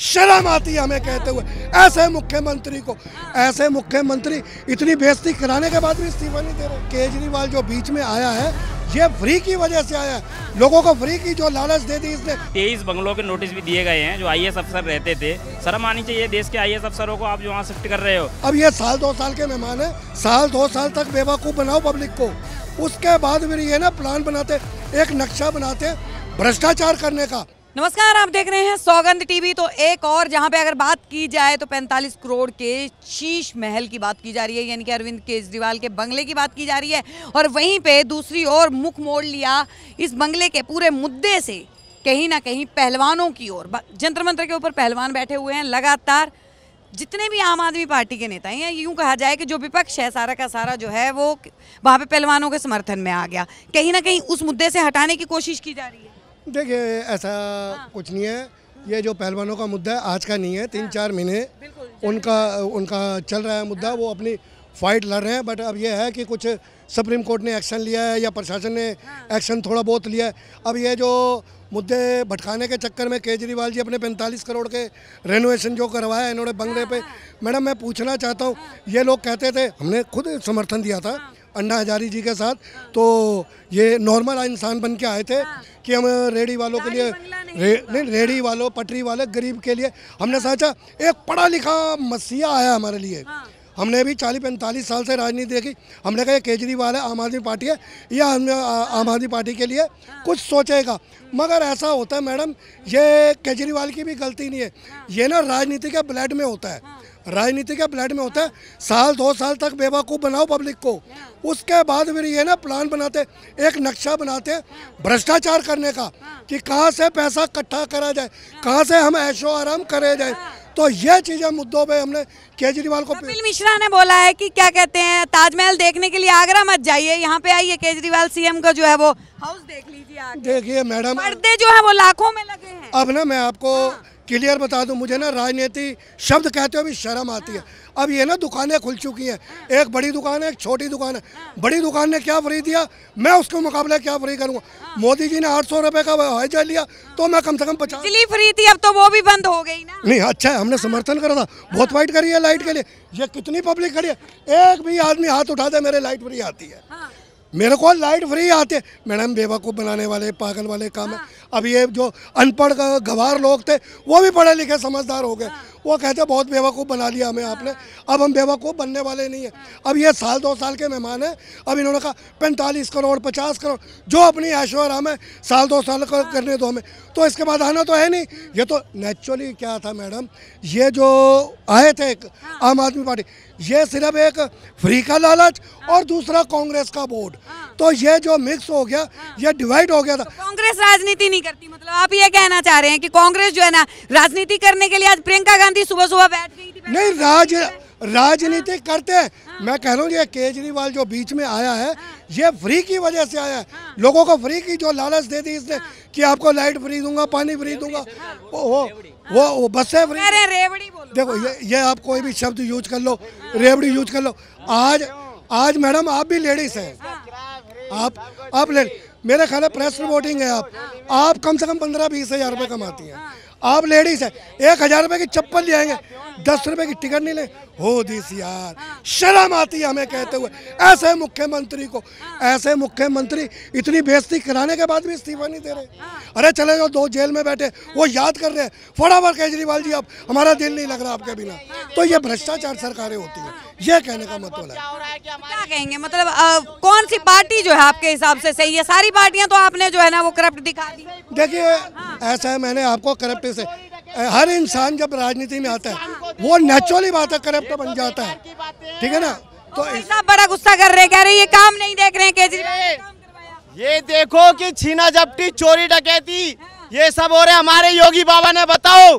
शर्म आती है हमें कहते हुए। ऐसे मुख्यमंत्री को, ऐसे मुख्यमंत्री इतनी बेइज्जती कराने के बाद भी इस्तीफा नहीं दे रहे। केजरीवाल जो बीच में आया है ये फ्री की वजह से आया है, लोगों को फ्री की जो लालच दे दी इसने। 23 बंगलों के नोटिस भी दिए गए हैं जो आईएएस अफसर रहते थे। शर्म आनी चाहिए देश के आईएएस अफसरों को, आप जो वहाँ शिफ्ट कर रहे हो। अब ये साल 2 साल के मेहमान है, साल 2 साल तक बेवकूफ़ बनाओ पब्लिक को, उसके बाद फिर ये ना प्लान बनाते, एक नक्शा बनाते भ्रष्टाचार करने का। नमस्कार, आप देख रहे हैं सौगंध टीवी। तो एक और जहां पे अगर बात की जाए तो 45 करोड़ के शीश महल की बात की जा रही है, यानी कि अरविंद केजरीवाल के बंगले की बात की जा रही है। और वहीं पे दूसरी ओर मुख मोड़ लिया इस बंगले के पूरे मुद्दे से कहीं ना कहीं पहलवानों की ओर। जंतर मंतर के ऊपर पहलवान बैठे हुए हैं लगातार। जितने भी आम आदमी पार्टी के नेता हैं, या यूँ कहा जाए कि जो विपक्ष है सारा का सारा जो है वो वहाँ पे पहलवानों के समर्थन में आ गया। कहीं ना कहीं उस मुद्दे से हटाने की कोशिश की जा रही है। देखिए ऐसा कुछ नहीं है, ये जो पहलवानों का मुद्दा है आज का नहीं है, 3-4 महीने उनका चल रहा है मुद्दा, वो अपनी फाइट लड़ रहे हैं। बट अब ये है कि कुछ सुप्रीम कोर्ट ने एक्शन लिया है या प्रशासन ने एक्शन थोड़ा बहुत लिया है। अब ये जो मुद्दे भटकाने के चक्कर में केजरीवाल जी अपने 45 करोड़ के रेनोवेशन जो करवाया इन्होंने बंगले पे, मैडम मैं पूछना चाहता हूँ, ये लोग कहते थे, हमने खुद समर्थन दिया था अन्ना हजारी जी के साथ, तो ये नॉर्मल इंसान बन के आए थे कि हम रेडी वालों के लिए नहीं, रेडी वालों पटरी वाले गरीब के लिए हमने सोचा एक पढ़ा लिखा मसीहा आया हमारे लिए। हमने भी 40-45 साल से राजनीति देखी, हमने कहा ये केजरीवाल है, आम आदमी पार्टी है, या हमने आम आदमी पार्टी के लिए कुछ सोचेगा। मगर ऐसा होता है मैडम, ये केजरीवाल की भी गलती नहीं है, ये ना राजनीति के ब्लड में होता है, राजनीति के ब्लड में होता है। साल 2 साल तक बेवकूफ़ बनाओ पब्लिक को, उसके बाद फिर ये ना प्लान बनाते, एक नक्शा बनाते भ्रष्टाचार करने का कि कहाँ से पैसा इकट्ठा करा जाए, कहाँ से हम ऐशो आराम करे जाए। तो ये चीज़ें मुद्दों पे हमने केजरीवाल को। कपिल मिश्रा ने बोला है कि क्या कहते हैं, ताजमहल देखने के लिए आगरा मत जाइए, यहाँ पे आइए, केजरीवाल सीएम का जो है वो हाउस देख लीजिए। देखिए मैडम, पर्दे जो है वो लाखों में लगे हैं। अब ना मैं आपको क्लियर बता दूं, मुझे ना राजनीति शब्द कहते हुए भी शर्म आती है। अब ये ना दुकानें खुल चुकी हैं, एक बड़ी दुकान है एक छोटी दुकान है। बड़ी दुकान ने क्या फ्री दिया, मैं उसके मुकाबले क्या फ्री करूँगा। मोदी जी ने 800 रुपये का हवाई जहाज लिया, तो मैं कम से कम 50। बिजली फ्री थी, अब तो वो भी बंद हो गई ना। नहीं अच्छा है, हमने समर्थन करा था, बहुत फाइट करी है लाइट के लिए। ये कितनी पब्लिक खड़ी है, एक भी आदमी हाथ उठा दे मेरे लाइट फ्री आती है, मेरे को लाइट फ्री आते। मैडम बेवकूफ़ बनाने वाले पागल वाले काम है। अब ये जो अनपढ़ गवार लोग थे वो भी पढ़े लिखे समझदार हो गए, वो कहते बहुत बेवकूफ़ बना लिया हमें आपने, अब हम बेवकूफ़ बनने वाले नहीं हैं। अब ये साल 2 साल के मेहमान हैं, अब इन्होंने कहा 45 करोड़ 50 करोड़ जो अपनी ऐशो आराम है साल 2 साल करने दो हमें, तो इसके बाद आना तो है नहीं। ये तो नेचुरली क्या था मैडम, ये जो आए थे आम आदमी पार्टी, ये सिर्फ एक फ्री का लालच और दूसरा कांग्रेस का वोट, तो ये जो मिक्स हो गया, ये डिवाइड हो गया था। तो कांग्रेस राजनीति नहीं करती, मतलब आप ये कहना चाह रहे हैं कि कांग्रेस जो है ना राजनीति करने के लिए, आज प्रियंका गांधी सुबह सुबह बैठ गई थी। नहीं, राजनीति करते हैं, मैं कह रहा हूँ ये केजरीवाल जो बीच में आया है ये फ्री की वजह से आया है, लोगों को फ्री की जो लालच दे दी इसने कि आपको लाइट फ्री दूंगा, पानी फ्री दूंगा, वो बसें फ्री। रेवड़ी बोलो। देखो ये आप कोई भी शब्द यूज कर लो, रेवड़ी यूज कर लो। आज मैडम आप भी लेडीज हैं, आप मेरे ख्याल है प्रेस रिपोर्टिंग है, आप कम से कम 15-20 हज़ार रुपये कमाती हैं, आप लेडीज हैं, 1000 रुपये की चप्पल ले आएंगे, 10 रुपये की टिकट नहीं ले, हो दिस यार, शर्म आती है हमें कहते हुए। ऐसे मुख्यमंत्री को, ऐसे मुख्यमंत्री इतनी बेइज्जती कराने के बाद भी इस्तीफा नहीं दे रहे। अरे चले जाओ, 2 जेल में बैठे, वो याद कर रहे हैं फटाफट केजरीवाल जी अब हमारा दिल नहीं लग रहा आपके बिना। तो ये भ्रष्टाचार सरकारें होती हैं, ये कहने का मतलब है। क्या कहेंगे, मतलब कौन सी पार्टी जो है आपके हिसाब से सही है? सारी पार्टियां तो आपने जो है ना वो करप्ट दिखा दी। देखिए ऐसा है, मैंने आपको करप्ट से, हर इंसान जब राजनीति में आता है वो नेचुरली बात है करप्ट बन जाता है, ठीक है ना। तो ऐसा बड़ा गुस्सा कर रहे हैं, कह रहे हैं ये काम नहीं देख रहे हैं केजरीवाल। ये देखो कि छीना झपटी चोरी डकैती ये सब हो रहे, हमारे योगी बाबा ने बताओ,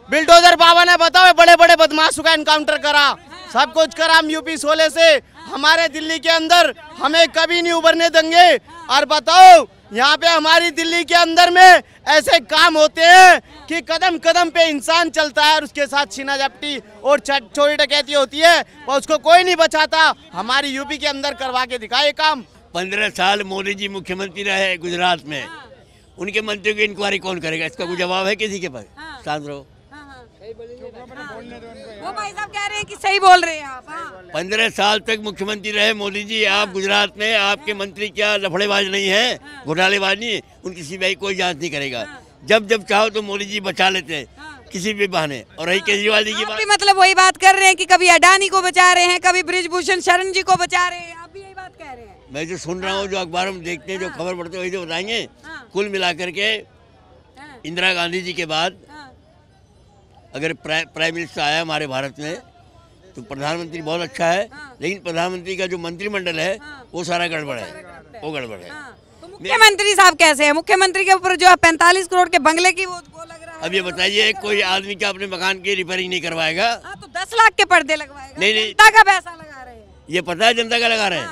बिल्डोजर बाबा ने बताओ, बड़े बड़े बदमाशों का एनकाउंटर करा, सब कुछ करा हम यूपी 16 से, हमारे दिल्ली के अंदर हमें कभी नहीं उभरने देंगे। और बताओ यहाँ पे हमारी दिल्ली के अंदर में ऐसे काम होते हैं कि कदम कदम पे इंसान चलता है और उसके साथ छीना झपटी और चोरी डकैती होती है और उसको कोई नहीं बचाता। हमारी यूपी के अंदर करवा के दिखाए काम। 15 साल मोदी जी मुख्यमंत्री रहे गुजरात में, उनके मंत्रियों की इंक्वायरी कौन करेगा? इसका कोई जवाब है किसी के पास? शांत रहो। वो भाई साहब कह रहे हैं कि सही बोल रहे हैं आप। हाँ। 15 साल तक मुख्यमंत्री रहे मोदी जी। आप गुजरात में आपके मंत्री क्या लफड़ेबाज नहीं है, घोटालेबाज नहीं है, उनकी सीबीआई कोई जांच नहीं करेगा। जब जब चाहो तो मोदी जी बचा लेते हैं किसी भी बहाने। और रही केजरीवाल जी की बात, मतलब वही बात कर रहे हैं कि कभी अडानी को बचा रहे हैं, कभी ब्रिजभूषण शरण जी को बचा रहे हैं, आप भी यही बात कह रहे हैं। मैं जो सुन रहा हूँ, जो अखबार में देखते हैं, जो खबर पढ़ते हैं, वही जो बताएंगे। कुल मिलाकर के इंदिरा गांधी जी के बाद अगर प्राइम मिनिस्टर आया हमारे भारत में तो प्रधानमंत्री बहुत अच्छा है, लेकिन प्रधानमंत्री का जो मंत्रिमंडल है वो सारा गड़बड़ है, वो गड़बड़ है। तो मुख्यमंत्री साहब कैसे हैं? मुख्यमंत्री के ऊपर जो है 45 करोड़ के बंगले की वो लग रहा है। अब ये बताइए, कोई आदमी क्या अपने मकान की रिपेयरिंग नहीं करवाएगा? तो 10 लाख के पर्दे लगवाएगा। नहीं, जनता का पैसा लगा रहे हैं। ये पता है जनता का लगा रहे हैं,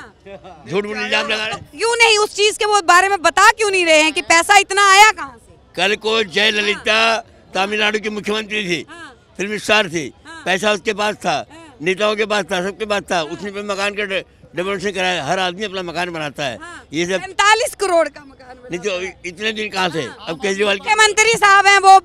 झूठ मूठ इल्जाम लगा रहे हैं। क्यों नहीं उस चीज के वो बारे में बता क्यों नहीं रहे हैं कि पैसा इतना आया कहाँ से? कल को जयललिता तमिलनाडु की मुख्यमंत्री थी, फिल्म स्टार थी, पैसा उसके पास था, नेताओं के पास था, सबके पास था, उसने पे मकान का डेवलपमेंट कराया। हर आदमी अपना मकान बनाता है। ये सब 45 करोड़ का मकान नहीं तो इतने दिन कहाँ से? अब केजरीवाल मुख्यमंत्री साहब हैं, वो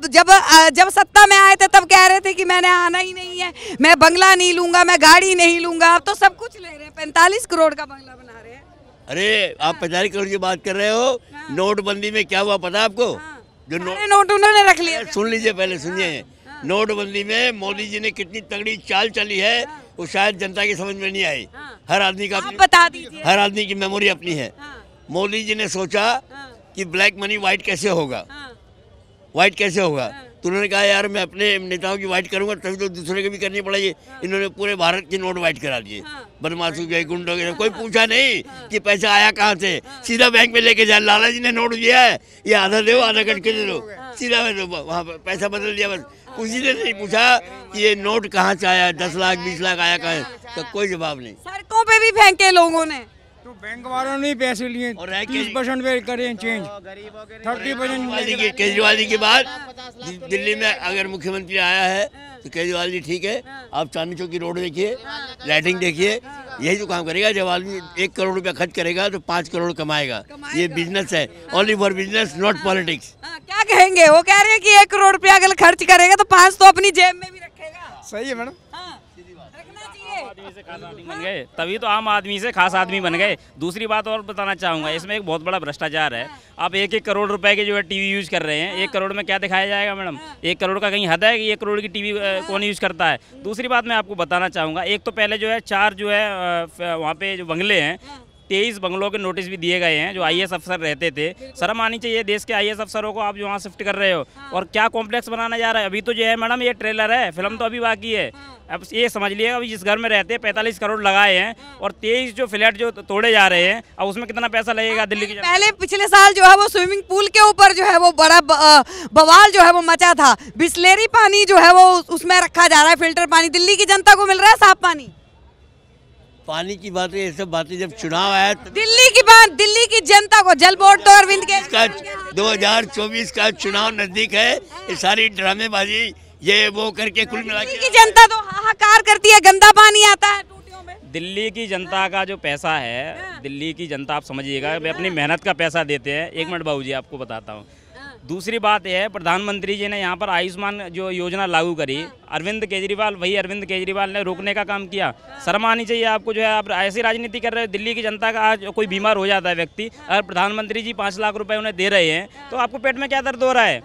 जब सत्ता में आए थे तब कह रहे थे कि मैंने आना ही नहीं है, मैं बंगला नहीं लूंगा, मैं गाड़ी नहीं लूंगा। अब तो सब कुछ ले रहे हैं, 45 करोड़ का बंगला बना रहे हैं। अरे आप 45 करोड़ की बात कर रहे हो, नोटबंदी में क्या हुआ पता है आपको? जो नोट उन्होंने रख लिया। सुन लीजिए, पहले सुनिए। नोटबंदी में मोदी जी ने कितनी तगड़ी चाल चली है, वो शायद जनता की समझ में नहीं आई। हर आदमी का बता दीजिए। हर आदमी की मेमोरी अपनी है। मोदी जी ने सोचा कि ब्लैक मनी व्हाइट कैसे होगा, व्हाइट कैसे होगा। तो उन्होंने कहा यार मैं अपने नेताओं की व्हाइट करूंगा, तभी तो दूसरे की भी करनी पड़ेगी। इन्होंने पूरे भारत के नोट व्हाइट करा दिए। बदमाशों के, गुंडों के, कोई पूछा नहीं कि पैसा आया कहाँ से, सीधा बैंक में लेके जाए। लाला जी ने नोट दिया है, ये आधा दो, आधा कट के दे दो, सीधा वहाँ पैसा बदल दिया। बस किसी ने नहीं पूछा कि ये नोट कहाँ से आया, 10 लाख 20 लाख आया कहाँ, तो कोई जवाब नहीं। सड़कों पे भी फेंके लोगों ने, तो बैंक वालों ने पैसे लिए, 30% पे करें चेंज, 30%। केजरीवाल जी के बाद दिल्ली में अगर मुख्यमंत्री आया है तो केजरीवाल जी ठीक है। आप चांदनी चौक की रोड देखिए, लाइटिंग देखिए, यही तो काम करेगा। जब आदमी 1 करोड़ रुपया खर्च करेगा तो 5 करोड़ कमाएगा। ये बिजनेस है, only for business, not politics. क्या कहेंगे? वो कह रहे हैं कि 1 करोड़ रुपया अगर खर्च करेगा तो 5 तो अपनी जेब में भी रखेगा। सही है मैडम, रखना चाहिए। आदमी से खास आदमी बन गए, तभी तो आम आदमी से खास आदमी बन गए। दूसरी बात और बताना चाहूँगा, इसमें एक बहुत बड़ा भ्रष्टाचार है। आप 1-1 करोड़ रुपए के जो है टीवी यूज कर रहे हैं, 1 करोड़ में क्या दिखाया जाएगा मैडम? 1 करोड़ का कहीं हद है कि 1 करोड़ की टीवी कौन यूज करता है? दूसरी बात मैं आपको बताना चाहूँगा, एक तो पहले जो है 4 जो है वहाँ पे जो बंगले हैं, 23 बंगलों के नोटिस भी दिए गए हैं जो IAS अफसर रहते थे। शर्म आनी चाहिए देश के IAS अफसरों को, आप जो वहाँ शिफ्ट कर रहे हो। और क्या कॉम्प्लेक्स बनाना जा रहा है? अभी तो जो है मैडम ये ट्रेलर है, फिल्म तो अभी बाकी है। अब ये समझ लिएगा, अभी जिस घर में रहते हैं 45 करोड़ लगाए हैं और 23 जो फ्लैट जो तोड़े जा रहे हैं, अब उसमें कितना पैसा लगेगा दिल्ली की? पहले पिछले साल जो है वो स्विमिंग पूल के ऊपर जो है वो बड़ा बवाल जो है वो मचा था। बिस्लेरी पानी जो है वो उसमें रखा जा रहा है, फिल्टर पानी। दिल्ली की जनता को मिल रहा है साफ पानी? पानी की बातें, ये सब बातें जब चुनाव आया तो दिल्ली की बात, दिल्ली की जनता को जल बोर्ड तो अरविंद का 2024 का चुनाव नजदीक है। ये सारी ड्रामेबाजी ये वो करके कुल मिला के की जनता तो हाहाकार करती है, गंदा पानी आता है टूटियों में। दिल्ली की जनता का जो पैसा है, दिल्ली की जनता आप समझिएगा, वे अपनी मेहनत का पैसा देते हैं। 1 मिनट बाबू जी आपको बताता हूँ। दूसरी बात यह है, प्रधानमंत्री जी ने यहाँ पर आयुष्मान जो योजना लागू करी, अरविंद केजरीवाल, वही अरविंद केजरीवाल ने रोकने का काम किया। शर्म आनी चाहिए आपको। जो है आप ऐसी राजनीति कर रहे हो। दिल्ली की जनता का आज कोई बीमार हो जाता है व्यक्ति, अगर प्रधानमंत्री जी 5 लाख रुपए उन्हें दे रहे हैं तो आपको पेट में क्या दर्द हो रहा है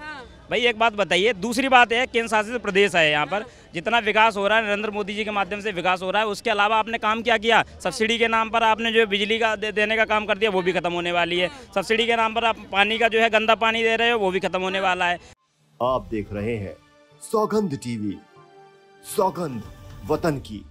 भाई? एक बात बताइए। दूसरी बात है, केंद्र शासित प्रदेश है, यहाँ पर जितना विकास हो रहा है नरेंद्र मोदी जी के माध्यम से विकास हो रहा है, उसके अलावा आपने काम क्या किया? सब्सिडी के नाम पर आपने जो बिजली का देने का काम कर दिया, वो भी खत्म होने वाली है। सब्सिडी के नाम पर आप पानी का जो है गंदा पानी दे रहे हो, वो भी खत्म होने वाला है। आप देख रहे हैं सौगंध टीवी, सौगंध वतन की।